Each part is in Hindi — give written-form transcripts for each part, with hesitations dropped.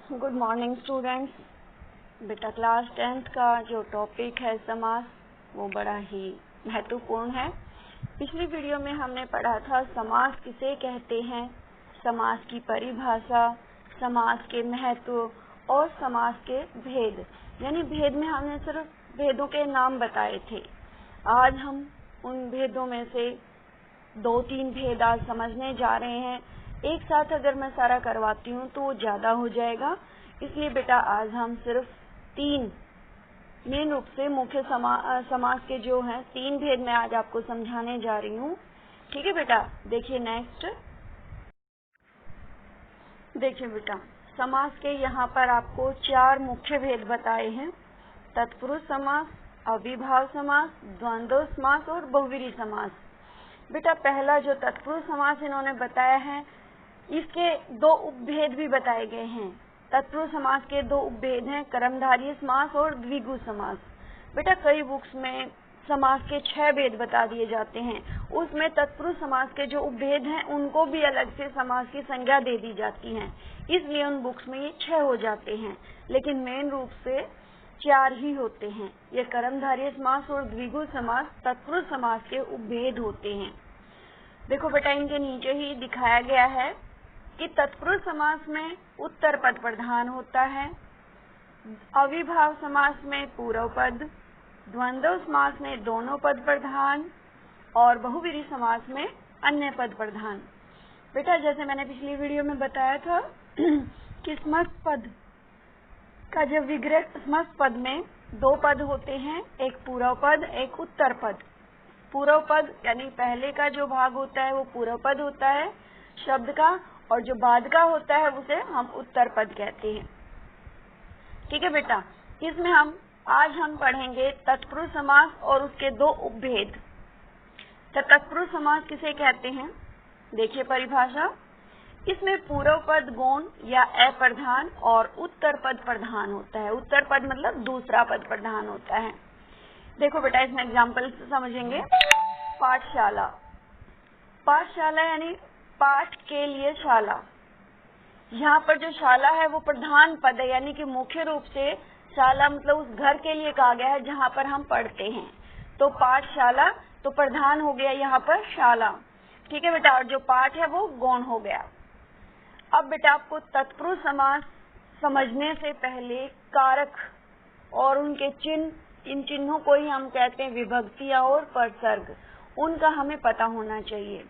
Good morning students. बेटा क्लास 10th का जो टॉपिक है समास, वो बड़ा ही महत्वपूर्ण है। पिछली वीडियो में हमने पढ़ा था समास किसे कहते हैं, समास की परिभाषा, समास के महत्व और समास के भेद। यानी भेद में हमने सिर्फ भेदों के नाम बताए थे। आज हम उन भेदों में से 2-3 भेद आज समझने जा रहे हैं। एक साथ अगर मैं सारा करवाती हूँ तो वो ज्यादा हो जाएगा, इसलिए बेटा आज हम सिर्फ 3 मेन रूप से मुख्य समास के जो हैं 3 भेद मैं आज आपको समझाने जा रही हूँ। ठीक है बेटा, देखिए नेक्स्ट। देखिए बेटा, समास के यहाँ पर आपको 4 मुख्य भेद बताए हैं। तत्पुरुष समास, अविभाव समास, द्वंद्व समास और बहुव्रीहि समास। बेटा पहला जो तत्पुरुष समास इन्होंने बताया है, इसके 2 उपभेद भी बताए गए हैं। तत्पुरुष समास के 2 उपभेद हैं, कर्मधारय समास और द्विगु समास। बेटा कई बुक्स में समास के 6 भेद बता दिए जाते हैं, उसमें तत्पुरुष समास के जो उपभेद हैं उनको भी अलग से समास की संज्ञा दे दी जाती है, इसलिए उन बुक्स में ये 6 हो जाते हैं, लेकिन मेन रूप से 4 ही होते हैं। ये कर्मधारय समास और द्विगु समास तत्पुरुष समास के उपभेद होते हैं। देखो बेटा, इनके नीचे ही दिखाया गया है कि तत्पुरुष समास में उत्तर पद प्रधान होता है, अविभाव समास में पूर्व पद, द्वंद्व समास में दोनों पद प्रधान और बहुव्रीहि समास में अन्य पद प्रधान। बेटा जैसे मैंने पिछली वीडियो में बताया था कि समस्त पद का जब विग्रह, समस्त पद में 2 पद होते हैं, एक पूर्व पद एक उत्तर पद। पूर्व पद यानी पहले का जो भाग होता है वो पूर्व पद होता है शब्द का, और जो बाद का होता है उसे हम उत्तर पद कहते हैं। ठीक है बेटा, इसमें आज हम पढ़ेंगे तत्पुरुष समास और उसके 2 उपभेद। तो तत्पुरुष समास किसे कहते हैं, देखिए परिभाषा। इसमें पूर्व पद गौण या अप्रधान और उत्तर पद प्रधान होता है। उत्तर पद मतलब दूसरा पद प्रधान होता है। देखो बेटा, इसमें एग्जाम्पल समझेंगे। पाठशाला, पाठशाला यानी पाठ के लिए शाला। यहाँ पर जो शाला है वो प्रधान पद है, यानी कि मुख्य रूप से शाला मतलब उस घर के लिए कहा गया है जहाँ पर हम पढ़ते हैं। तो पाठशाला तो प्रधान हो गया यहाँ पर शाला। ठीक है बेटा, और जो पाठ है वो गौण हो गया। अब बेटा आपको तत्पुरुष समास समझने से पहले कारक और उनके चिन्ह, इन चिन्हों को ही हम कहते हैं विभक्तियां और परसर्ग, उनका हमें पता होना चाहिए।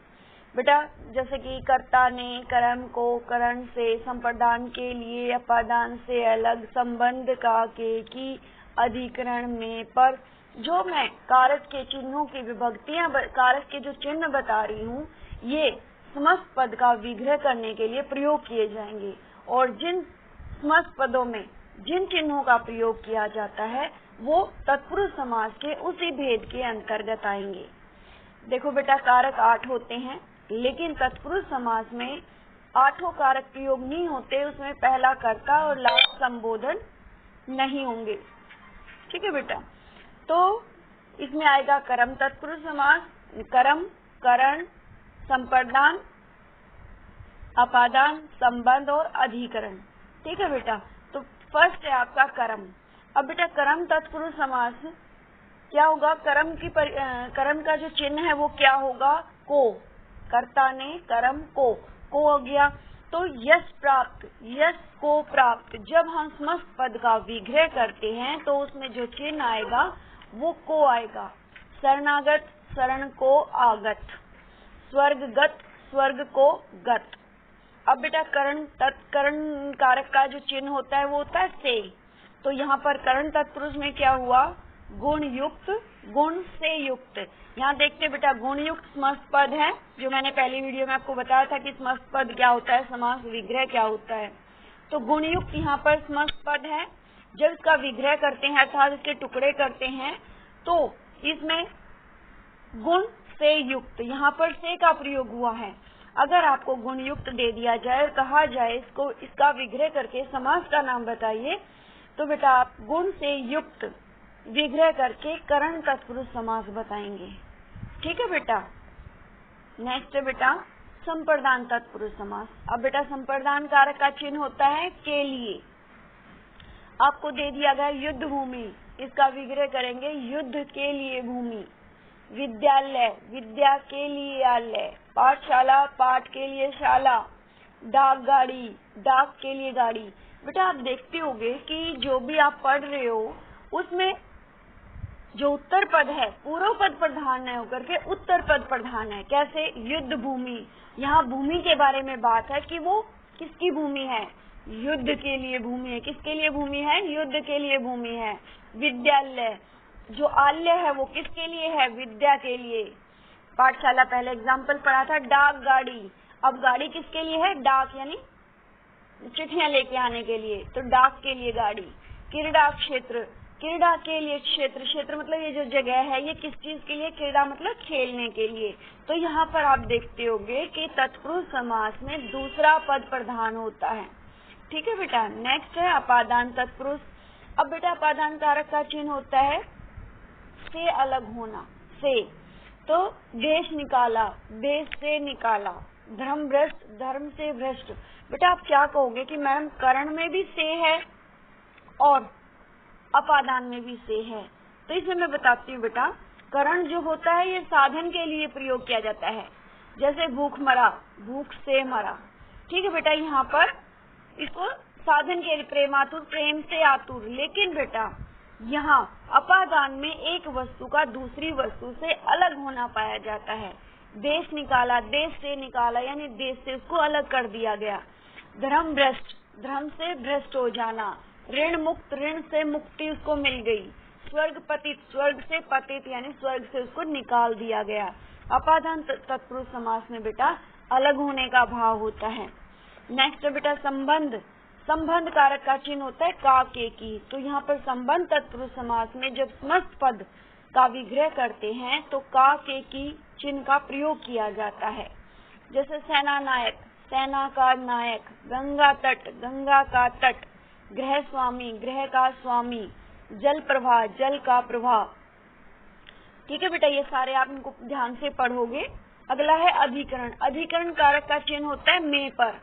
बेटा जैसे कि कर्ता ने कर्म को करण से, संप्रदान के लिए अपादान से अलग, संबंध का के की, अधिकरण में पर, जो मैं कारक के चिन्हों की विभक्तियां, कारक के जो चिन्ह बता रही हूँ, ये समस्त पद का विग्रह करने के लिए प्रयोग किए जाएंगे। और जिन समस्त पदों में जिन चिन्हों का प्रयोग किया जाता है वो तत्पुरुष समास के उसी भेद के अंतर्गत आएंगे। देखो बेटा, कारक 8 होते हैं, लेकिन तत्पुरुष समास में 8 कारक प्रयोग नहीं होते, उसमें पहला कर्ता और लास्ट संबोधन नहीं होंगे। ठीक है बेटा, तो इसमें आएगा कर्म तत्पुरुष समास, कर्म, करण, संप्रदान, अपादान, संबंध और अधिकरण। ठीक है बेटा, तो फर्स्ट है आपका कर्म। अब बेटा कर्म तत्पुरुष समास क्या होगा, कर्म का जो चिन्ह है वो क्या होगा, को। कर्ता ने कर्म को हो गया, तो यश प्राप्त, यश को प्राप्त। जब हम समस्त पद का विग्रह करते हैं तो उसमें जो चिन्ह आएगा वो को आएगा। शरणागत, शरण को आगत, स्वर्गगत, स्वर्ग को गत। अब बेटा करण कारक का जो चिन्ह होता है वो होता है से। तो यहाँ पर करण तत्पुरुष में क्या हुआ, गुण युक्त, गुण से युक्त। यहाँ देखते बेटा गुण युक्त समस्त पद है, जो मैंने पहली वीडियो में आपको बताया था कि समस्त पद क्या होता है, समास विग्रह क्या होता है। तो गुण युक्त यहाँ पर समस्त पद है। जब इसका विग्रह करते हैं अर्थात इसके टुकड़े करते हैं तो इसमें गुण से युक्त, यहाँ पर से का प्रयोग हुआ है। अगर आपको गुण युक्त दे दिया जाए, कहा जाए इसको, इसका विग्रह करके समास का नाम बताइए, तो बेटा आप गुण से युक्त विग्रह करके करण तत्पुरुष समास बताएंगे। ठीक है बेटा। नेक्स्ट है बेटा संप्रदान तत्पुरुष समास। अब बेटा संप्रदान कारक का चिन्ह होता है के लिए। आपको दे दिया गया युद्ध भूमि, इसका विग्रह करेंगे युद्ध के लिए भूमि। विद्यालय, विद्या के लिए आलय। पाठशाला, पाठ के लिए शाला। डाक गाड़ी, डाक के लिए गाड़ी। बेटा आप देखते होंगे कि जो भी आप पढ़ रहे हो उसमें जो उत्तर पद है पूर्व पद प्रधान न होकर के उत्तर पद प्रधान है। कैसे? युद्ध भूमि, यहाँ भूमि के बारे में बात है कि वो किसकी भूमि है? युद्ध के लिए भूमि है। किसके लिए भूमि है? युद्ध के लिए भूमि है। विद्यालय, जो आल्य है वो किसके लिए है? विद्या के लिए। पाठशाला पहले एग्जाम्पल पढ़ा था। डाक गाड़ी, अब गाड़ी किसके लिए है? डाक यानी चिट्ठियां लेके आने के लिए, तो डाक के लिए गाड़ी। क्रीड़ा क्षेत्र, क्रीड़ा के लिए क्षेत्र, क्षेत्र मतलब ये जो जगह है ये किस चीज के लिए? क्रीड़ा मतलब खेलने के लिए। तो यहाँ पर आप देखते होंगे कि तत्पुरुष समास में दूसरा पद प्रधान होता है। ठीक है बेटा। नेक्स्ट है अपादान तत्पुरुष। अब बेटा अपादान कारक का चिन्ह होता है से अलग होना, से। तो देश निकाला, देश से निकाला। धर्म भ्रष्ट, धर्म से भ्रष्ट। बेटा आप क्या कहोगे कि मैम करण में भी से है और अपादान में भी से है। तो इसे मैं बताती हूँ बेटा। करण जो होता है ये साधन के लिए प्रयोग किया जाता है। जैसे भूख मरा, भूख से मरा। ठीक है बेटा, यहाँ पर इसको साधन के लिए प्रेमातुर, प्रेम से आतुर। लेकिन बेटा यहाँ अपादान में एक वस्तु का दूसरी वस्तु से अलग होना पाया जाता है। देश निकाला, देश से निकाला यानी देश से उसको अलग कर दिया गया। धर्म भ्रष्ट, धर्म से भ्रष्ट हो जाना। ऋण मुक्त, ऋण से मुक्ति उसको मिल गई। स्वर्ग पतित, स्वर्ग से पतित यानी स्वर्ग से उसको निकाल दिया गया। अपादान तत्पुरुष समास में बेटा अलग होने का भाव होता है। नेक्स्ट बेटा संबंध। संबंध कारक का चिन्ह होता है का, के, की। तो यहाँ पर संबंध तत्पुरुष समास में जब समस्त पद का विग्रह करते हैं तो का, के, की चिन्ह का प्रयोग किया जाता है। जैसे सेना नायक, सेना का नायक। गंगा तट, गंगा का तट। गृह स्वामी, गृह का स्वामी। जल प्रवाह, जल का प्रवाह। ठीक है बेटा, ये सारे आप इनको ध्यान से पढ़ोगे। अगला है अधिकरण। अधिकरण कारक का चिन्ह होता है में पर।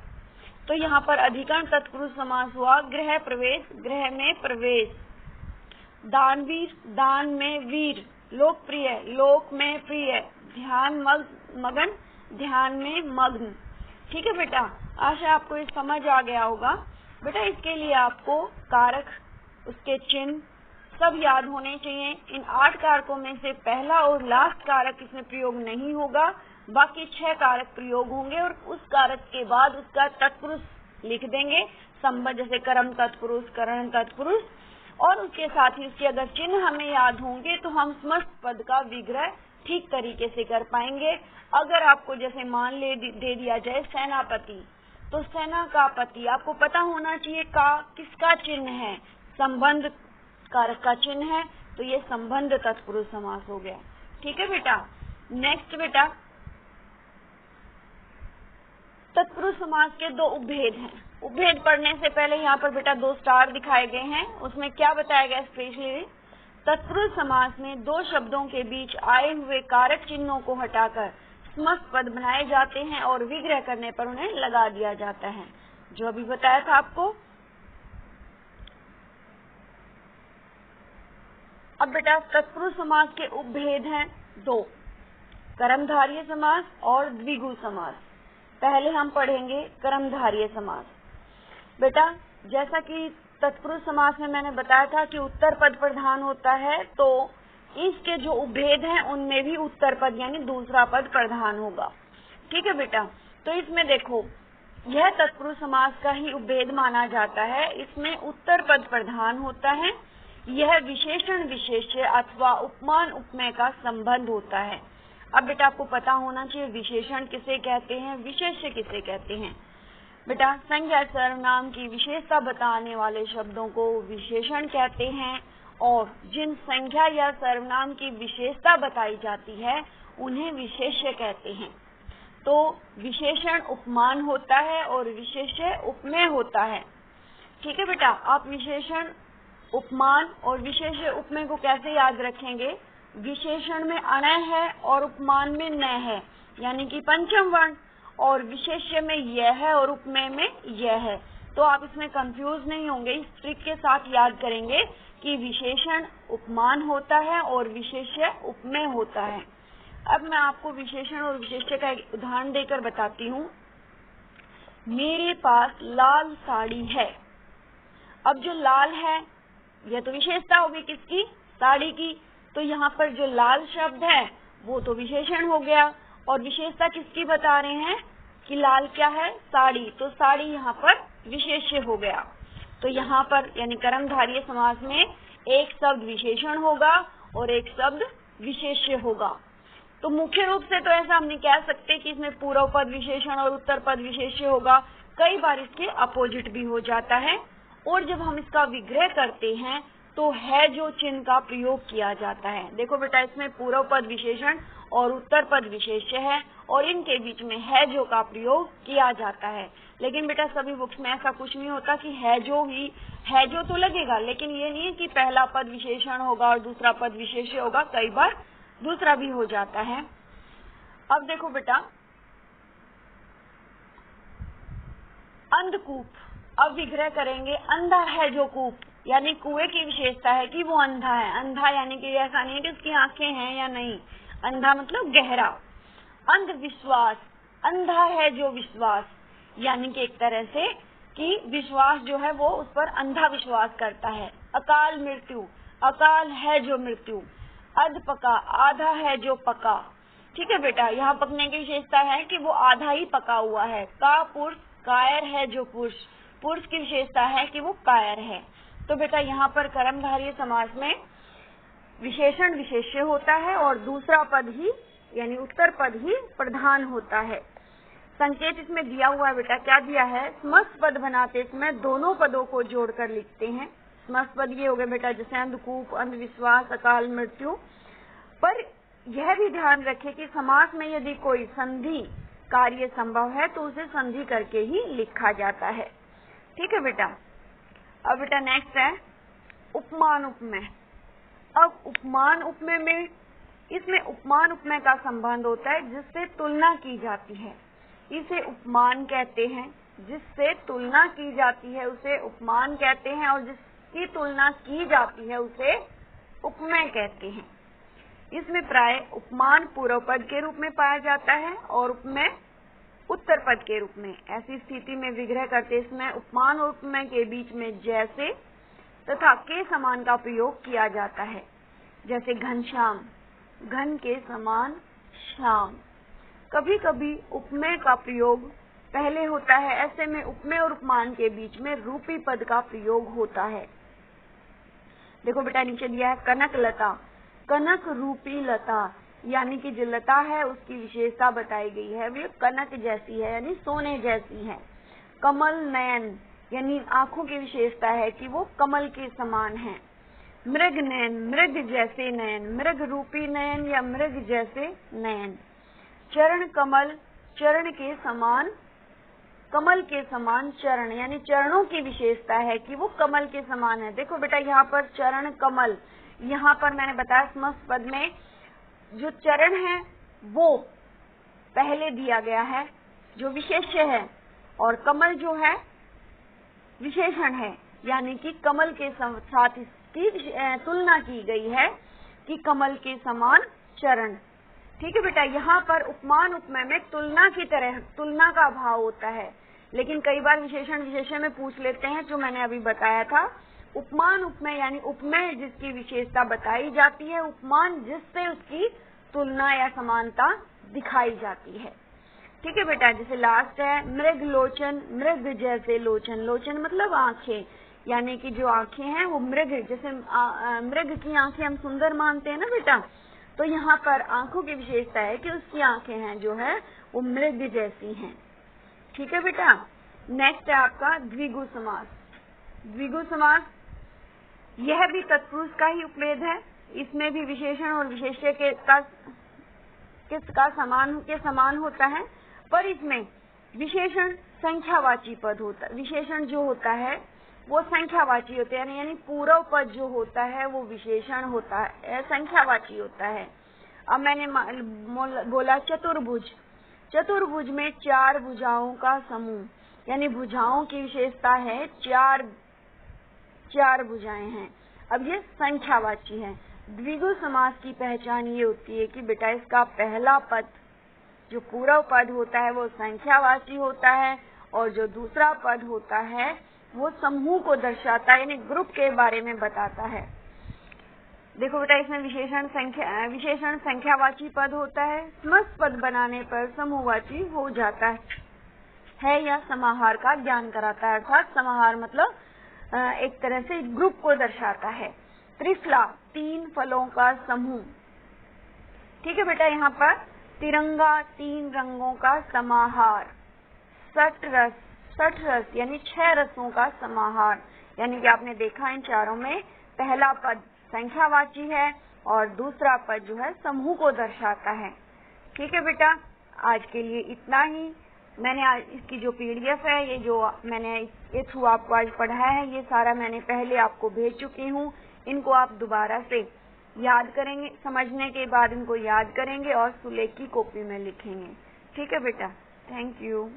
तो यहाँ पर अधिकरण तत्पुरुष समास हुआ। गृह प्रवेश, गृह में प्रवेश। दानवीर, दान में वीर। लोकप्रिय, लोक में प्रिय। ध्यान मगन, ध्यान में मग्न। ठीक है बेटा, आशा आपको ये समझ आ गया होगा। बेटा इसके लिए आपको कारक, उसके चिन्ह सब याद होने चाहिए। इन 8 कारकों में से पहला और लास्ट कारक इसमें प्रयोग नहीं होगा, बाकी 6 कारक प्रयोग होंगे और उस कारक के बाद उसका तत्पुरुष लिख देंगे। संबंध जैसे कर्म तत्पुरुष, करण तत्पुरुष, और उसके साथ ही उसके अगर चिन्ह हमें याद होंगे तो हम समस्त पद का विग्रह ठीक तरीके से कर पाएंगे। अगर आपको जैसे मान ले दे दिया जाए सेनापति, तो सेना का पति आपको पता होना चाहिए का किसका चिन्ह है? संबंध कारक का चिन्ह है। तो ये संबंध तत्पुरुष समास हो गया। ठीक है बेटा। नेक्स्ट बेटा तत्पुरुष समास के 2 उपभेद हैं। उपभेद पढ़ने से पहले यहाँ पर बेटा 2 स्टार दिखाए गए हैं। उसमें क्या बताया गया स्पेशली? तत्पुरुष समास में 2 शब्दों के बीच आए हुए कारक चिन्हों को हटाकर समस्त पद बनाए जाते हैं और विग्रह करने पर उन्हें लगा दिया जाता है, जो अभी बताया था आपको। अब बेटा तत्पुरुष समास के उपभेद हैं 2, कर्मधारय समास और द्विगु समास। पहले हम पढ़ेंगे कर्मधारय समास। बेटा जैसा कि तत्पुरुष समास में मैंने बताया था कि उत्तर पद प्रधान होता है, तो इसके जो उपभेद हैं उनमें भी उत्तर पद यानी दूसरा पद प्रधान होगा। ठीक है बेटा। तो इसमें देखो, यह तत्पुरुष समास का ही उपभेद माना जाता है। इसमें उत्तर पद प्रधान होता है। यह विशेषण विशेष्य अथवा उपमान उपमेय का संबंध होता है। अब बेटा आपको पता होना चाहिए विशेषण किसे कहते हैं, विशेष्य किसे कहते हैं। बेटा संज्ञा सर्वनाम की विशेषता बताने वाले शब्दों को विशेषण कहते हैं और जिन संज्ञा या सर्वनाम की विशेषता बताई जाती है उन्हें विशेष्य कहते हैं। तो विशेषण उपमान होता है और विशेष्य उपमेय होता है। ठीक है बेटा। आप विशेषण उपमान और विशेष्य उपमेय को कैसे याद रखेंगे? विशेषण में अणय है और उपमान में न है, यानी कि पंचम वर्ण, और विशेष्य में यह है और उपमेय में यह है। तो आप इसमें कंफ्यूज नहीं होंगे, इस ट्रिक के साथ याद करेंगे कि विशेषण उपमान होता है और विशेष्य उपमेय होता है। अब मैं आपको विशेषण और विशेष्य का एक उदाहरण देकर बताती हूँ। मेरे पास लाल साड़ी है। अब जो लाल है यह तो विशेषता होगी किसकी? साड़ी की। तो यहाँ पर जो लाल शब्द है वो तो विशेषण हो गया और विशेषता किसकी बता रहे हैं कि लाल क्या है? साड़ी। तो साड़ी यहाँ पर विशेष्य हो गया। तो यहाँ पर यानी कर्मधारय समास में एक शब्द विशेषण होगा और एक शब्द विशेष्य होगा। तो मुख्य रूप से तो ऐसा हम नहीं कह सकते कि इसमें पूर्व पद विशेषण और उत्तर पद विशेष्य होगा, कई बार इसके अपोजिट भी हो जाता है। और जब हम इसका विग्रह करते हैं तो है जो चिन्ह का प्रयोग किया जाता है। देखो बेटा, इसमें पूर्व पद विशेषण और उत्तर पद विशेष्य है और इनके बीच में है जो का प्रयोग किया जाता है। लेकिन बेटा सभी बुक्स में ऐसा कुछ नहीं होता कि है जो तो लगेगा, लेकिन ये नहीं है कि पहला पद विशेषण होगा और दूसरा पद विशेष्य होगा, कई बार दूसरा भी हो जाता है। अब देखो बेटा, अंधकूप, अब विग्रह करेंगे। अंधा है जो कूप, यानी कुएं की विशेषता है कि वो अंधा है। अंधा यानी कि ऐसा नहीं कि उसकी आंखें हैं या नहीं, अंधा मतलब गहरा। अंधविश्वास, अंधा है जो विश्वास, यानी कि एक तरह से कि विश्वास जो है वो उस पर अंधा विश्वास करता है। अकाल मृत्यु, अकाल है जो मृत्यु। अध पका, आधा है जो पका। ठीक है बेटा, यहाँ पकने की विशेषता है कि वो आधा ही पका हुआ है। का पुरुष, कायर है जो पुरुष, पुरुष की विशेषता है कि वो कायर है। तो बेटा यहाँ पर कर्मधारय समास में विशेषण विशेष्य होता है और दूसरा पद ही यानी उत्तर पद ही प्रधान होता है। संकेत इसमें दिया हुआ है बेटा, क्या दिया है? समस्त पद बनाते समय दोनों पदों को जोड़कर लिखते हैं। समस्त पद ये हो गए बेटा, जैसे अंधकूप, अंधविश्वास, अकाल मृत्यु। पर यह भी ध्यान रखें कि समास में यदि कोई संधि कार्य संभव है तो उसे संधि करके ही लिखा जाता है। ठीक है बेटा। अब बेटा नेक्स्ट है उपमान उपमेय। अब उपमान उपमेय में इसमें उपमान उपमेय का संबंध होता है जिससे तुलना की जाती है, इसे उपमान कहते हैं। जिससे तुलना की जाती है उसे उपमान कहते हैं और जिसकी तुलना की जाती है उसे उपमेय कहते हैं। इसमें प्राय उपमान पूर्व पद के रूप में पाया जाता है और उपमेय उत्तर पद के रूप में। ऐसी स्थिति में विग्रह करते समय उपमान और उपमेय के बीच में जैसे तथा के समान का प्रयोग किया जाता है। जैसे घनश्याम, घन के समान श्याम। कभी कभी उपमेय का प्रयोग पहले होता है, ऐसे में उपमेय और उपमान के बीच में रूपी पद का प्रयोग होता है। देखो बेटा नीचे दिया है कनक लता, कनक रूपी लता, यानी कि जो लता है उसकी विशेषता बताई गई है, वो कनक जैसी है यानी सोने जैसी है। कमल नयन, यानी आंखों की विशेषता है कि वो कमल के समान है। मृग नयन, मृग जैसे नयन, मृग रूपी नयन या मृग जैसे नयन। चरण कमल, चरण के समान, कमल के समान चरण, यानी चरणों की विशेषता है कि वो कमल के समान है। देखो बेटा यहाँ पर चरण कमल, यहाँ पर मैंने बताया समस्त पद में जो चरण है वो पहले दिया गया है जो विशेष्य है और कमल जो है विशेषण है, यानी कि कमल के साथ इसकी तुलना की गई है कि कमल के समान चरण। ठीक है बेटा, यहाँ पर उपमान उपमेय में तुलना की तरह तुलना का भाव होता है, लेकिन कई बार विशेषण विशेष्य में पूछ लेते हैं जो मैंने अभी बताया था। उपमान उपमेय यानी उपमेय जिसकी विशेषता बताई जाती है, उपमान जिससे उसकी तुलना या समानता दिखाई जाती है। ठीक है बेटा, जैसे लास्ट है मृग लोचन, मृग जैसे लोचन। लोचन मतलब आंखें, यानी कि जो आंखें हैं वो मृग, जैसे मृग की आंखें हम सुंदर मानते हैं ना बेटा, तो यहाँ पर आंखों की विशेषता है कि उसकी आंखें हैं जो है वो मृग जैसी हैं। ठीक है बेटा। नेक्स्ट है आपका द्विगु समास। द्विगु समास यह भी तत्पुरुष का ही उपभेद है। इसमें भी विशेषण और विशेष्य किसका समान होता है, पर इसमें विशेषण संख्यावाची पद होता है। विशेषण जो होता है वो संख्यावाची होते हैं, यानी पूर्व पद जो होता है वो विशेषण होता है, संख्यावाची होता है। अब मैंने बोला चतुर्भुज, चतुर्भुज में 4 भुजाओं का समूह, यानी भुजाओं की विशेषता है 4 भुजाएं हैं। अब ये संख्यावाची है। द्विगु समास की पहचान ये होती है कि बेटा इसका पहला पद, जो पूर्व पद होता है वो संख्यावाची होता है, और जो दूसरा पद होता है वो समूह को दर्शाता है, यानी ग्रुप के बारे में बताता है। देखो बेटा, इसमें विशेषण संख्यावाची पद होता है, समस्त पद बनाने पर समूहवाची हो जाता है या समाहार का ज्ञान कराता है। अर्थात समाहार मतलब एक तरह से ग्रुप को दर्शाता है। त्रिफला, 3 फलों का समूह। ठीक है बेटा, यहाँ पर तिरंगा, 3 रंगों का समाहार। 60 रस यानी 6 रसों का समाहार, यानी कि आपने देखा इन चारों में पहला पद संख्यावाची है और दूसरा पद जो है समूह को दर्शाता है। ठीक है बेटा, आज के लिए इतना ही। मैंने आज इसकी जो PDF है, ये जो मैंने इसके थ्रू आपको आज पढ़ाया है, ये सारा मैंने पहले आपको भेज चुकी हूँ। इनको आप दोबारा से याद करेंगे, समझने के बाद इनको याद करेंगे और सुलेख की कॉपी में लिखेंगे। ठीक है बेटा, थैंक यू।